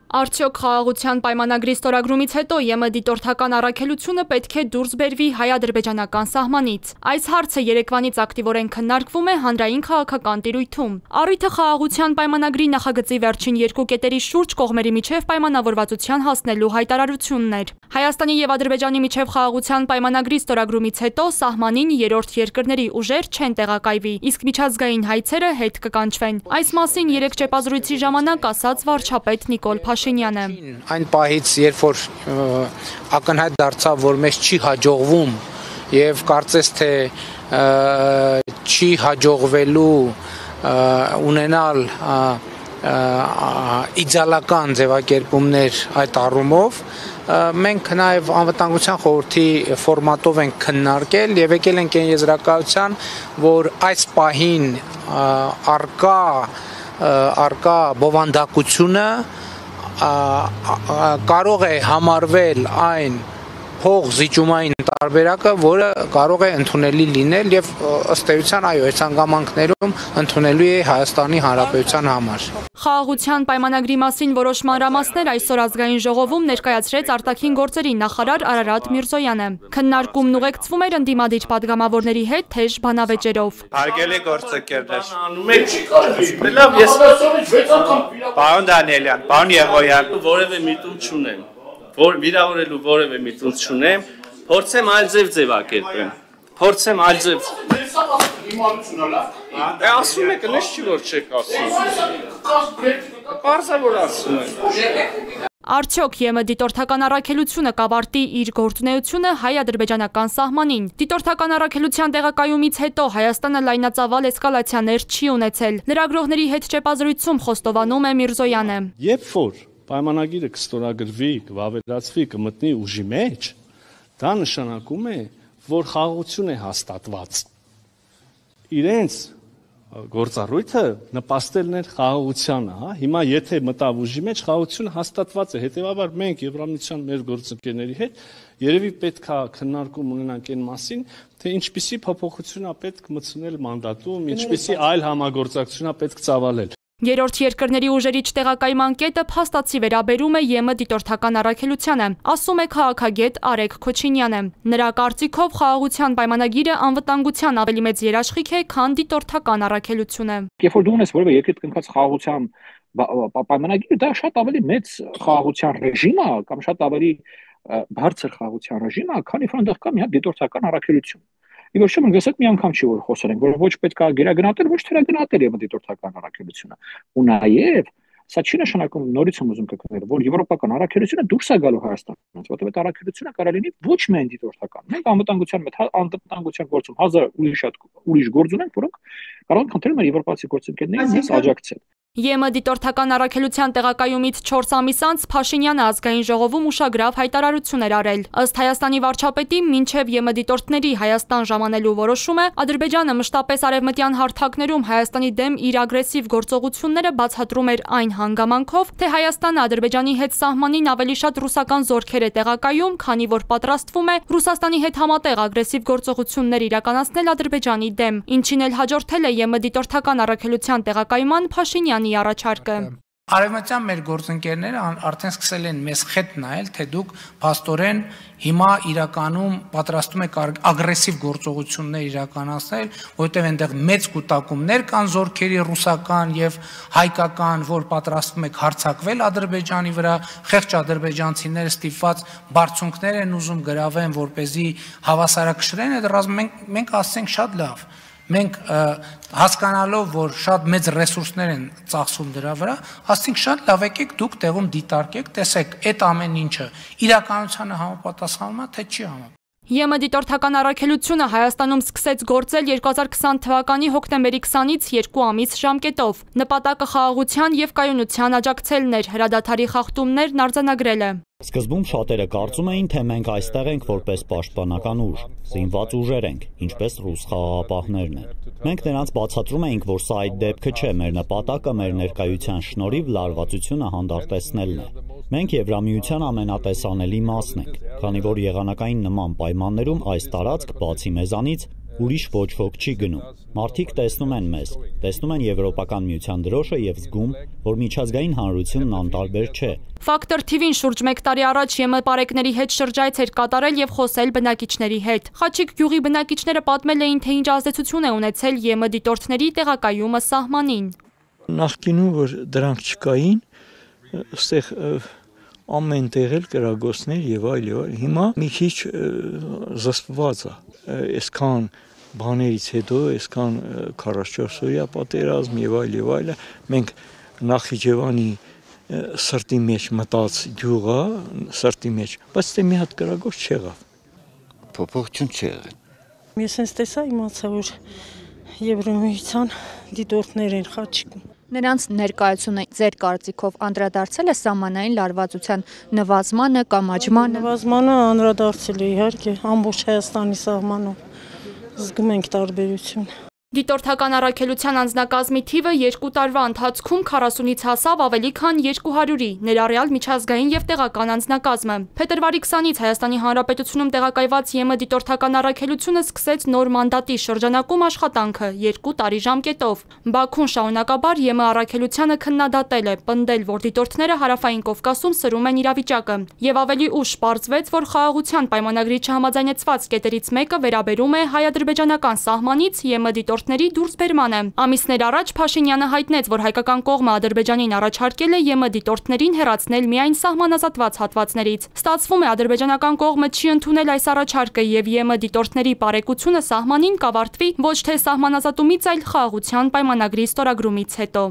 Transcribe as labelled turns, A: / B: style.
A: Արդյոք խաղաղության պայմանագրի ստորագրումից հետո ԵՄ դիտորդական առաքելությունը պետք է դուրս բերվի հայ-ադրբեջանական սահմանից։ Այս հարցը երեկվանից ակտիվորեն քննարկվում է հանրային քաղաքական տիրույթում։ Առույթը խաղաղության պայմանագրի նախագծի վերջին երկու կետերի շուրջ կողմերի միջև պայմանավորվածության հասնելու հայտարարությունն էր։ Հայաստանի եւ Ադրբեջանի միջև խաղաղության պայմանագրի ստորագրումից հետո սահմանին երրորդ երկրների ուժեր չեն տեղակայվի, իսկ միջազգային հայցերը հետ կկանչվեն։ Այս մասին երեք ճեպազրույցի ժամանակ ասաց վարչապետ Նիկոլ Փաշինյանը։
B: Այն պահից, երբ որ ակնհայտ դարձավ, որ մեզ չի հաջողվում եւ կարծես թե չի հաջողվելու ունենալ իդեալական ձևակերպումներ այդ առումով, մենք նաև անվտանգության խորհրդի ֆորմատով ենք քննարկել եւ եկել ենք այն եզրակացության, որ այս պահին արկա բովանդակությունը կարող է համարվել այն փող զիջումային տարբերակը, որը կարող է ընդունելի լինել եւ ըստ էության այո, այս հանգամանքներում ընդունելու է Հայաստանի Հանրապետության համար։
A: Խաղաղության պայմանագրի մասին որոշ մանրամասներ այսօր ազգային ժողովում ներկայացրեց արտաքին գործերի նախարար Արարատ Միրզոյանը։ Քննարկումն ուղեկցվում էր ընդդիմադիր падգամավորների հետ թեժ բանավեճերով։
C: Հարգելի գործընկերներ, պարոն Դանիելյան, պարոն Եղոյան,
D: որևէ միտում չունեմ, որ վիրավորելու որևէ միտում չունեմ, փորձեմ այլ ձևակերպեմ, փորձեմ այլ ձև։ Ասում եք, նշ չի որ չեք ասում։ Պարզավոր ասում եք։
A: Արդյոք ԵՄ դիտորդական առաքելությունը կավարտի իր գործունեությունը հայ-ադրբեջանական սահմանին։ Դիտորդական առաքելության տեղակայումից հետո Հայաստանը լայնածավալ էսկալացիաներ չի ունեցել։ Լրագրողների հետ ճեպազրույցում խոստովանում է Միրզոյանը։
D: Երբ որ պայմանագիրը կստորագրվի, կվավերացվի, կմտնի ուժի մեջ, դա նշանակում է, որ խաղաղություն է հաստատված։ Իրենց գործառույթը նպաստելն էր խաղաղությանը, հա։ Հիմա եթե մտավ ուժի մեջ, խաղաղությունը հաստատված է, հետևաբար մենք Եվրամիության մեր գործընկերների հետ երևի պետք է քննարկում ունենանք այն մասին, թե ինչպիսի փոփոխություն է պետք մտցնել մանդատում, ինչպիսի այլ համագործակցություն է պետք ծավալել։
A: Երրորդ երկրների ուժերի չտեղակայման կետը փաստացի վերաբերում է ԵՄ դիտորդական առաքելությանը, ասում է քաղաքագետ Արեգ Քոչինյանը։ Նրա կարծիքով խաղաղության պայմանագիրը անվտանգության ավելի մեծ երաշխիք է, քան դիտորդական առաքելությունը։
E: Երբ որ դու ունես որևէ երկրի կնքած խաղաղության պայմանագիր, դա շատ ավելի մեծ խաղաղության ռեժիմ է կամ շատ ավելի բարձր խաղաղության ռեժիմ է, քանի որ այնտեղ կա մի հատ դիտորդական առաքելություն։ Ի վերջո մենք ասենք մի անգամ չի որ խոսել ենք, որ ոչ պետք է գերագնահատել, ոչ թերագնահատել ԵՄ դիտորդական առաքելությունը։ Ու նաև սա չի նշանակում նորից եմ ուզում կրկնել, որ եվրոպական առաքելությունը դուրս է գալու Հայաստանից, որտեղ այդ առաքելությունը կարող լինի ոչ միայն դիտորդական։ Մենք անվտանգության գործում հազար ուրիշ գործ ունենք, որոնք կարող են խնդրել մեր եվրոպացի գործընկերներին մեզ աջակցել։
A: ԵՄ դիտորդական առաքելության տեղակայումից 4 ամիս անց Փաշինյանը ազգային ժողովում ուշագրավ հայտարարություն էր արել։ Ըստ Հայաստանի վարչապետի, մինչև ԵՄ դիտորդների Հայաստան ժամանելու որոշումը, Ադրբեջանը մշտապես արևմտյան հարթակներում Հայաստանի դեմ իր ագրեսիվ գործողությունները բացատրում էր այն հանգամանքով, թե Հայաստանը Ադրբեջանի հետ սահմանին ավելի շատ ռուսական զորքեր է տեղակայում, քանի որ պատրաստվում է Ռուսաստանի հետ համատեղ ագրեսիվ գործողություններ իրականացնել Ադրբեջանի դեմ, ինչին էլ հաջորդել է ԵՄ դիտորդական առաքելության տեղակայման Փաշինյանի առաջարկը։
B: Արևմտյան մեր գործընկերները արդեն սկսել են մեզ խետ նայել, թե դուք փաստորեն հիմա իրականում պատրաստում եք ագրեսիվ գործողություններ իրականացնել, որտեղ այնտեղ մեծ կուտակումներ կան զորքերի ռուսական եւ հայկական, որ պատրաստվում եք հարձակվել Ադրբեջանի վրա, խեղճ ադրբեջանցիները ստիպված բարձունքներ են ուզում գրավեն, որպեսզի հավասարակշռեն այդ ռազմը, մենք ասենք շատ լավ։ Մենք հասկանալով, որ շատ մեծ ռեսուրսներ են ծախսում դրա վրա, ասենք շատ լավ եկեք դուք տեղում դիտարկեք, տեսեք, այդ ամեն ինչը իրականությանը համապատասխանում է, թե չի համապատասխանում։
A: ԵՄ դիտորդական առաքելությունը Հայաստանում սկսեց գործել 2020 թվականի հոկտեմբերի 20-ից 2 ամիս ժամկետով։ Նպատակը խաղաղության եւ կայունության աջակցելն էր, հրադադարի խախտումներն արձանագրելը։
F: Սկզբում շատերը կարծում էին, թե մենք այստեղ ենք որպես պաշտպանական ուժ, զինված ուժեր ենք, ինչպես ռուս խաղաղապահներն են։ Մենք նրանց բացատրում էինք, որ սա այդ դեպքը չէ, մեր նպատակը մեր ներկայության շնորհիվ լարվածությունը հանդարտեցնելն է։ Մենք Եվրամիության ամենատեսանելի մասն ենք, քանի որ եղանակային նման պայմաններում այս տարածք, բացի մեզանից, Ուրիշ ոչ ոք չի գնում։ Մարդիկ տեսնում են մեզ, տեսնում են Եվրոպական միության դրոշը եւ զգում, որ միջազգային հանրությունն անտարբեր չէ։
A: Ֆակտոր TV-ին շուրջ 1 տարի առաջ ԵՄ բարեկների հետ շրջայց էր կատարել եւ խոսել բնակիչների հետ։ Խաչիկ գյուղի բնակիչները պատմել էին, թե ինչ ազդեցություն է ունեցել ԵՄ դիտորդների տեղակայումը սահմանին։
G: Նախկինում որ դրանք չկային, այստեղ ամեն տեղ էլ կրագոցներ եւ այլ։ Հիմա մի քիչ զսպված է, այսքան բաներից հետո, այսքան 44 օրյա պատերազմ եւ այլ, մենք Նախիջևանի սրտի մեջ մտած գյուղը, սրտի մեջ, բայց դե մի հատ կրագոց չեղավ։
H: Փոփոխություն չեղավ։
I: Ես հենց տեսա իմացա, որ Եվրոմիության դիտորդներ են Խաչիկում։
J: Նրանց ներկայությունը ձեր կարծիքով անդրադարձել է սահմանային լարվածության նվազմանը կամ աճմանը։
I: Նվազմանը անդրադարձել է, իհարկե, ամբողջ Հայաստանի սահմանում զգում ենք տարբերություն։
A: Դիտորդական առաքելության անձնակազմի թիվը 2 տարվա ընթացքում 40-ից հասավ ավելի քան 200-ի, ներառյալ միջազգային եւ տեղական անձնակազմը։ Փետրվարի 20-ից Հայաստանի Հանրապետությունում տեղակայված ԵՄ դիտորդական առաքելությունը սկսեց նոր մանդատի շրջանակում աշխատանքը 2 տարի ժամկետով։ Բաքուն շարունակաբար ԵՄ առաքելությանը քննադատել է, պնդել, որ դիտորդները Հարավային Կովկասում սրում են իրավիճակը, եւ ավելի ուշ պարզվեց, որ խաղաղության պայմանագրի չհամաձայնեցված կետերից մեկը վերաբերում է հայ-ադրբեջանական սահմանից ԵՄ դիտորդների դուրսբերմանը։ Ամիսներ առաջ Փաշինյանը հայտնեց, որ հայկական կողմը Ադրբեջանին առաջարկել է ԵՄ դիտորդներին հեռացնել միայն սահմանազատված հատվածներից։ Ստացվում է, ադրբեջանական կողմը չի ընդունել այս առաջարկը եւ ԵՄ դիտորդների բարեկությունը սահմանին կավարտվի ոչ թե սահմանազատումից, այլ խաղաղության պայմանագրի ստորագրումից հետո։